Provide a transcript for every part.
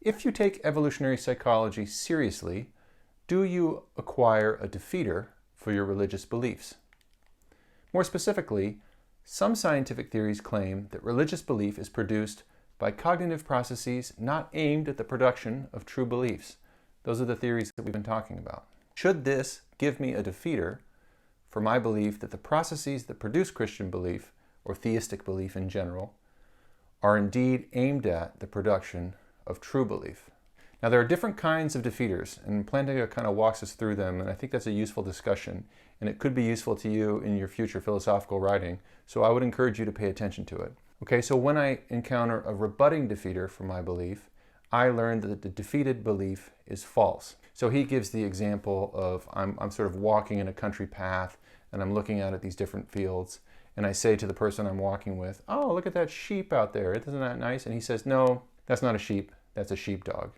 if you take evolutionary psychology seriously, do you acquire a defeater for your religious beliefs? More specifically, some scientific theories claim that religious belief is produced by cognitive processes not aimed at the production of true beliefs. Those are the theories that we've been talking about. Should this give me a defeater for my belief that the processes that produce Christian belief, or theistic belief in general, are indeed aimed at the production of true belief? Now, there are different kinds of defeaters, and Plantinga kind of walks us through them, and I think that's a useful discussion, and it could be useful to you in your future philosophical writing, so I would encourage you to pay attention to it. Okay, so when I encounter a rebutting defeater for my belief, I learned that the defeated belief is false. So he gives the example of I'm sort of walking in a country path, and I'm looking out at these different fields, and I say to the person I'm walking with, "Oh, look at that sheep out there, isn't that nice?" And he says, "No, that's not a sheep, that's a sheepdog."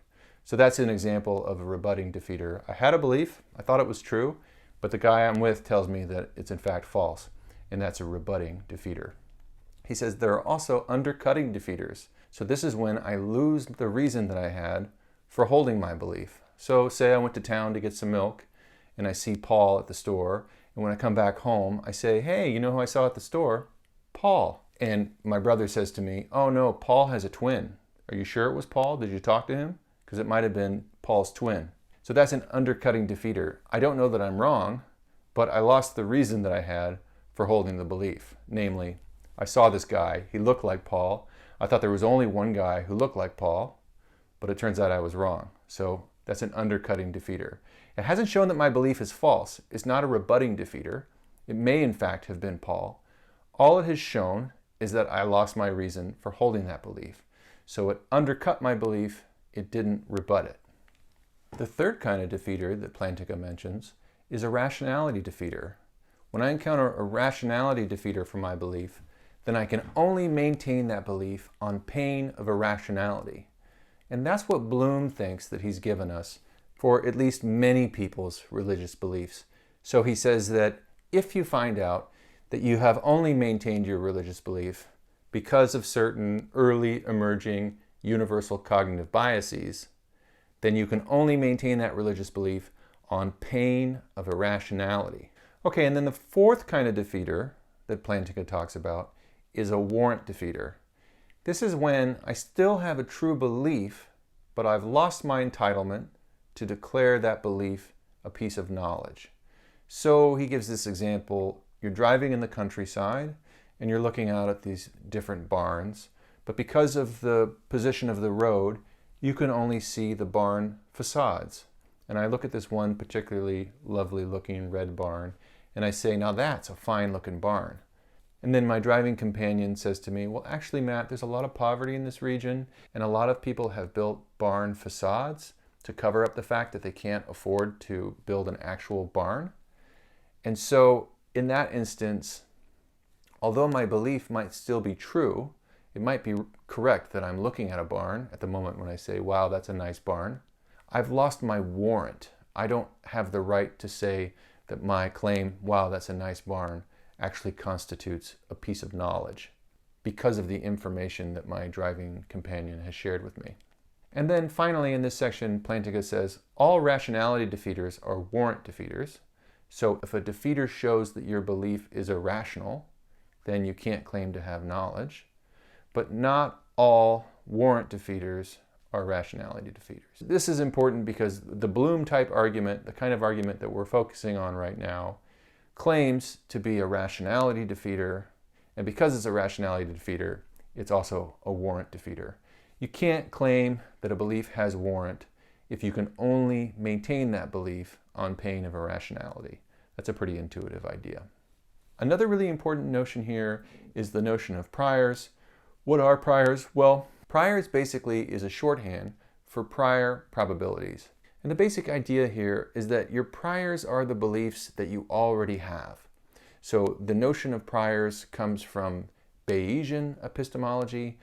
So that's an example of a rebutting defeater. I had a belief, I thought it was true, but the guy I'm with tells me that it's in fact false, and that's a rebutting defeater. He says there are also undercutting defeaters. So this is when I lose the reason that I had for holding my belief. So say I went to town to get some milk, and I see Paul at the store, and when I come back home, I say, "Hey, you know who I saw at the store? Paul." And my brother says to me, "Oh no, Paul has a twin. Are you sure it was Paul? Did you talk to him? Because it might have been Paul's twin." So that's an undercutting defeater. I don't know that I'm wrong, but I lost the reason that I had for holding the belief. Namely, I saw this guy, he looked like Paul. I thought there was only one guy who looked like Paul, but it turns out I was wrong. So that's an undercutting defeater. It hasn't shown that my belief is false. It's not a rebutting defeater. It may in fact have been Paul. All it has shown is that I lost my reason for holding that belief. So it undercut my belief, it didn't rebut it. The third kind of defeater that Plantinga mentions is a rationality defeater. When I encounter a rationality defeater for my belief, then I can only maintain that belief on pain of irrationality. And that's what Bloom thinks that he's given us for at least many people's religious beliefs. So he says that if you find out that you have only maintained your religious belief because of certain early emerging universal cognitive biases, then you can only maintain that religious belief on pain of irrationality. Okay, and then the fourth kind of defeater that Plantinga talks about is a warrant defeater. This is when I still have a true belief, but I've lost my entitlement to declare that belief a piece of knowledge. So he gives this example. You're driving in the countryside and you're looking out at these different barns, but because of the position of the road, you can only see the barn facades. And I look at this one particularly lovely looking red barn and I say, "Now that's a fine looking barn." And then my driving companion says to me, "Well, actually, Matt, there's a lot of poverty in this region, and a lot of people have built barn facades to cover up the fact that they can't afford to build an actual barn." And so in that instance, although my belief might still be true, it might be correct that I'm looking at a barn at the moment when I say, "Wow, that's a nice barn," I've lost my warrant. I don't have the right to say that my claim, "Wow, that's a nice barn," actually constitutes a piece of knowledge because of the information that my driving companion has shared with me. And then finally in this section, Plantinga says, all rationality defeaters are warrant defeaters. So if a defeater shows that your belief is irrational, then you can't claim to have knowledge. But not all warrant defeaters are rationality defeaters. This is important because the Bloom type argument, the kind of argument that we're focusing on right now, claims to be a rationality defeater, and because it's a rationality defeater, it's also a warrant defeater. You can't claim that a belief has warrant if you can only maintain that belief on pain of irrationality. That's a pretty intuitive idea. Another really important notion here is the notion of priors. What are priors? Well, priors basically is a shorthand for prior probabilities. And the basic idea here is that your priors are the beliefs that you already have. So the notion of priors comes from Bayesian epistemology.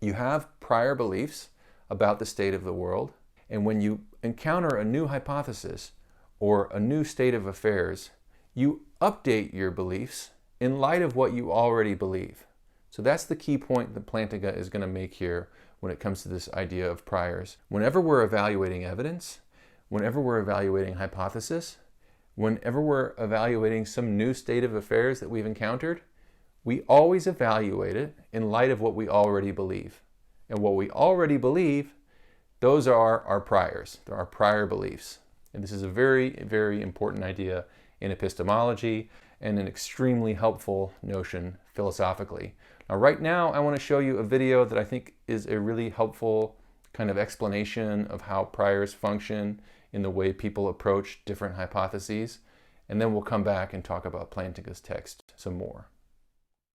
You have prior beliefs about the state of the world, and when you encounter a new hypothesis or a new state of affairs, you update your beliefs in light of what you already believe. So that's the key point that Plantinga is going to make here when it comes to this idea of priors. Whenever we're evaluating evidence, whenever we're evaluating hypothesis, whenever we're evaluating some new state of affairs that we've encountered, we always evaluate it in light of what we already believe. And what we already believe, those are our priors. They're our prior beliefs. And this is a very, very important idea in epistemology and an extremely helpful notion philosophically. Now, right now, I want to show you a video that I think is a really helpful kind of explanation of how priors function in the way people approach different hypotheses. And then we'll come back and talk about Plantinga's text some more.